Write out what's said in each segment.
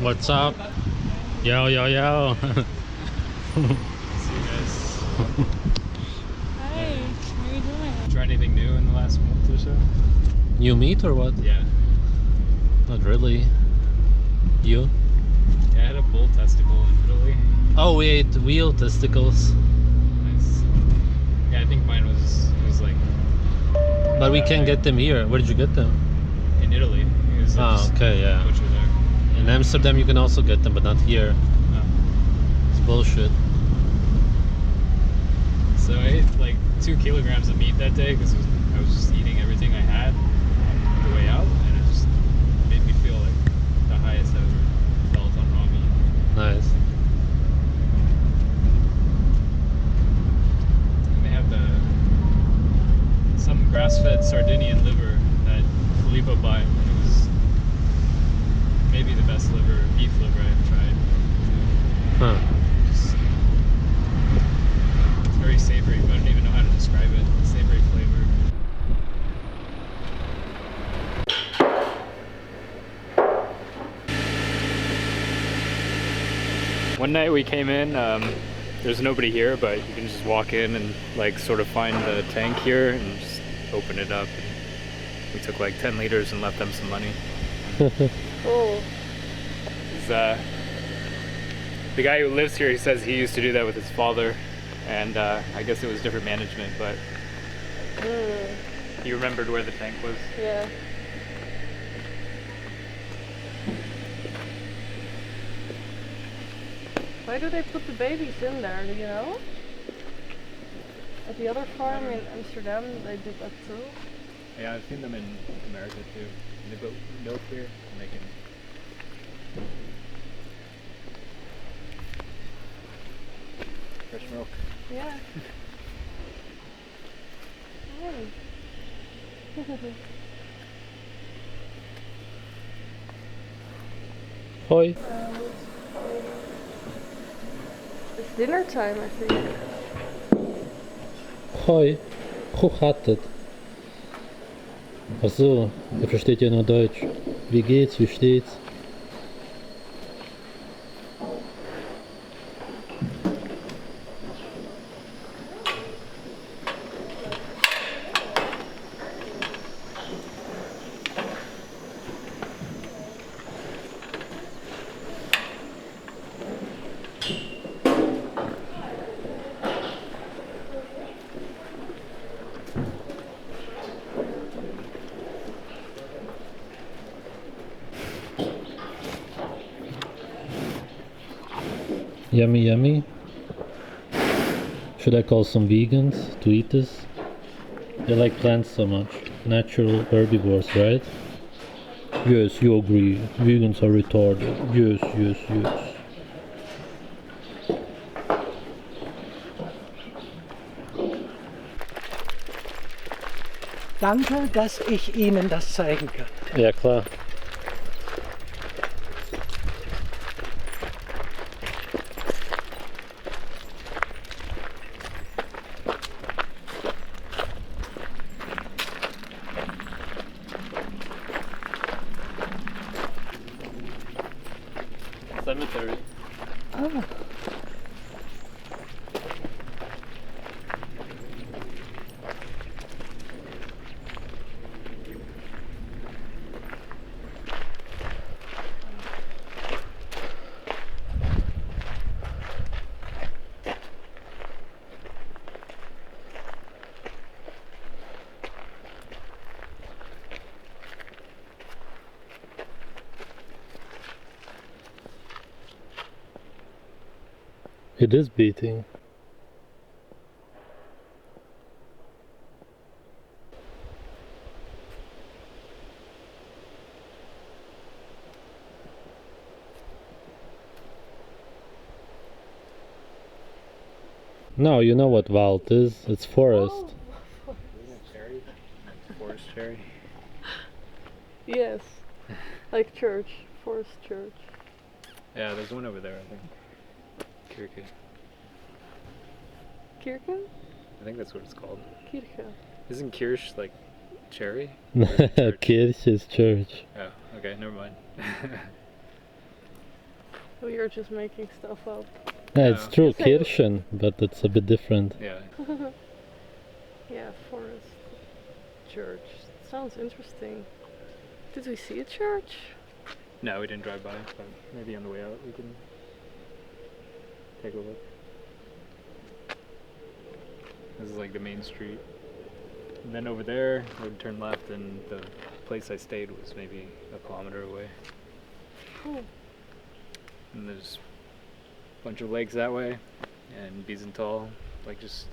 What's up? Yo, yo, yo. See you guys. Hi, how are you doing? Try anything new in the last month or so? New meat or what? Yeah. Not really. You? Yeah, I had a bull testicle in Italy. Oh, we ate wheel testicles. Nice. Yeah, I think mine was like But we can't get them here. Where did you get them? in Italy. It was Oh, okay, yeah. butcher there. In Amsterdam you can also get them, but not here. Oh. It's bullshit. So I ate like 2 kilograms of meat that day because I was just eating everything I had on the way out, and it just made me feel like the highest I ever felt on raw meat. Nice. And they have some grass-fed Sardinian liver that Filippo bought. It was maybe the best beef liver I've tried. Huh. Just, it's very savory, but I don't even know how to describe it. Savory flavor. One night we came in, there's nobody here, but you can just walk in and like sort of find the tank here and just open it up. And we took like 10 liters and left them some money. Oh. The guy who lives here, he says he used to do that with his father, and I guess it was different management, but he remembered where the tank was. Yeah. Why do they put the babies in there, do you know? At the other farm in Amsterdam, they did that too. Yeah, I've seen them in America too. They put milk here and they can. Fresh milk. Yeah. Hoi. It's dinner time, I think. Hoi. Hoe gaat het? Ach so, ihr versteht ja nur Deutsch. Wie geht's? Wie steht's? Yummy, yummy. Should I call some vegans to eat this? They like plants so much. Natural herbivores, right? Yes, you agree. Vegans are retarded. Yes, yes, yes. Danke, dass ich Ihnen das zeigen kann. Ja, klar. Cemetery. Ah. It is beating. No, you know what Wald is. It's forest. Oh. Cherry? Forest cherry. Yes. Like church. Forest church. Yeah, there's one over there, I think. Kirke. Kirchen? I think that's what it's called. Kirche. Isn't Kirsch like cherry? Kirch is church. Oh, okay, never mind. Oh, you're just making stuff up. Yeah, it's No. true, You say- Kirchen, but it's a bit different. Yeah. Yeah, forest church. Sounds interesting. Did we see a church? No, we didn't drive by, but maybe on the way out we can take a look. This is like the main street. And then over there, I would turn left, and the place I stayed was maybe a kilometer away. Cool. And there's a bunch of lakes that way, and Wiesenthal, like just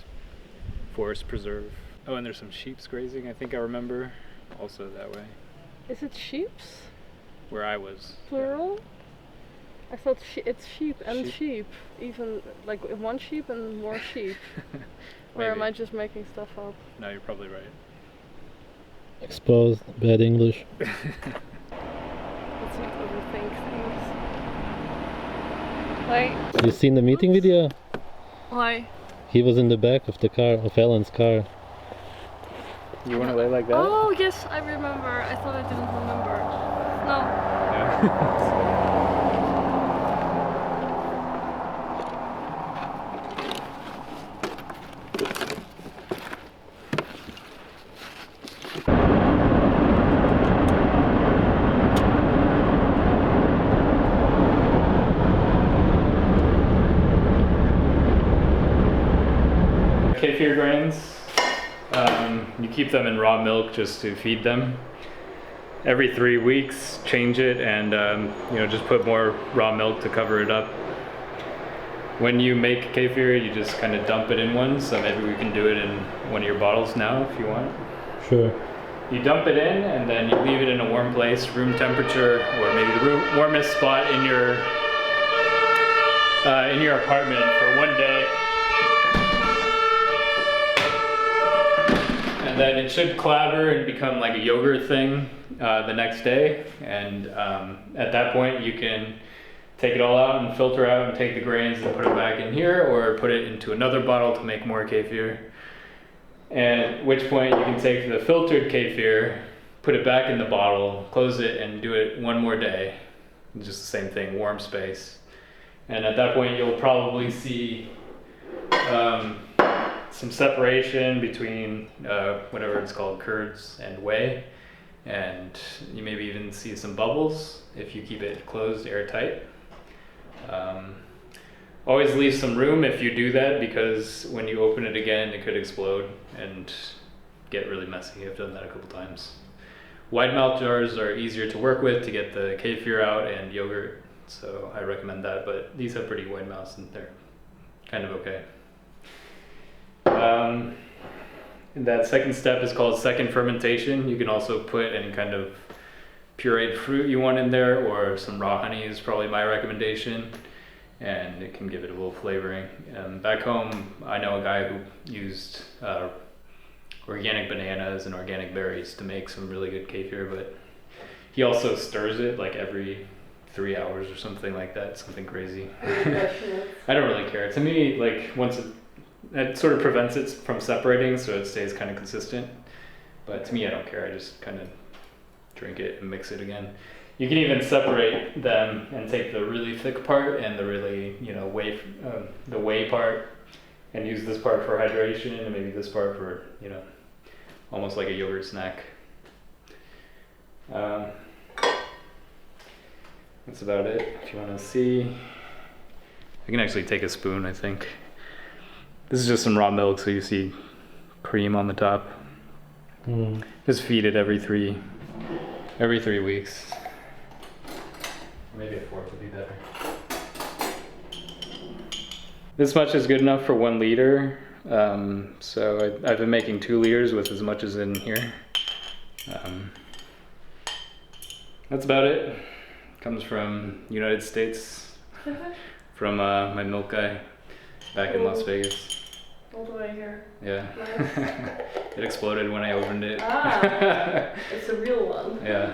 forest preserve. Oh, and there's some sheep's grazing, I think I remember, also that way, Is it sheeps? where I was. Plural? I thought it's sheep and Sheep? sheep. Even like one sheep and more sheep. Or am Maybe. I just making stuff up? No, you're probably right. Exposed, bad English. Let's not overthink things. Like, You seen the meeting video? why? He was in the back of the car, of Ellen's car. You want to lay like that? Oh, yes, I remember. I thought I didn't remember. No. Yeah. Kefir grains, you keep them in raw milk just to feed them. Every 3 weeks, change it and just put more raw milk to cover it up. When you make kefir, you just kind of dump it in one, so maybe we can do it in one of your bottles now if you want. Sure. You dump it in and then you leave it in a warm place, room temperature, or maybe the warmest spot in your apartment for 1 day. And then it should clabber and become like a yogurt thing the next day. And at that point you can take it all out and filter out and take the grains and put it back in here, or put it into another bottle to make more kefir. And at which point you can take the filtered kefir, put it back in the bottle, close it, and do it one more day. Just the same thing, warm space. And at that point you'll probably see some separation between whatever it's called, curds and whey. And you maybe even see some bubbles if you keep it closed airtight. Always leave some room if you do that, because when you open it again it could explode and get really messy. I've done that a couple times. Wide mouth jars are easier to work with to get the kefir out and yogurt, so I recommend that, but these have pretty wide mouths and they're kind of okay. That second step is called second fermentation. You can also put any kind of pureed fruit you want in there, or some raw honey is probably my recommendation, and it can give it a little flavoring. Back home, I know a guy who used organic bananas and organic berries to make some really good kefir, but he also stirs it like every 3 hours or something like that, something crazy. I don't really care. To me, like once it sort of prevents it from separating, so it stays kind of consistent. But to me, I don't care. I just kind of drink it and mix it again. You can even separate them and take the really thick part and the really, the whey part, and use this part for hydration and maybe this part for, almost like a yogurt snack. That's about it. If you want to see, I can actually take a spoon, I think. This is just some raw milk, so you see cream on the top. Just feed it every 3 weeks. Maybe a fork would be better. This much is good enough for 1 liter. So I've been making 2 liters with as much as in here. That's about it. Comes from United States, from my milk guy back in Las Vegas. All the way here. Yeah. Nice. It exploded when I opened it. Ah, it's a real one. Yeah.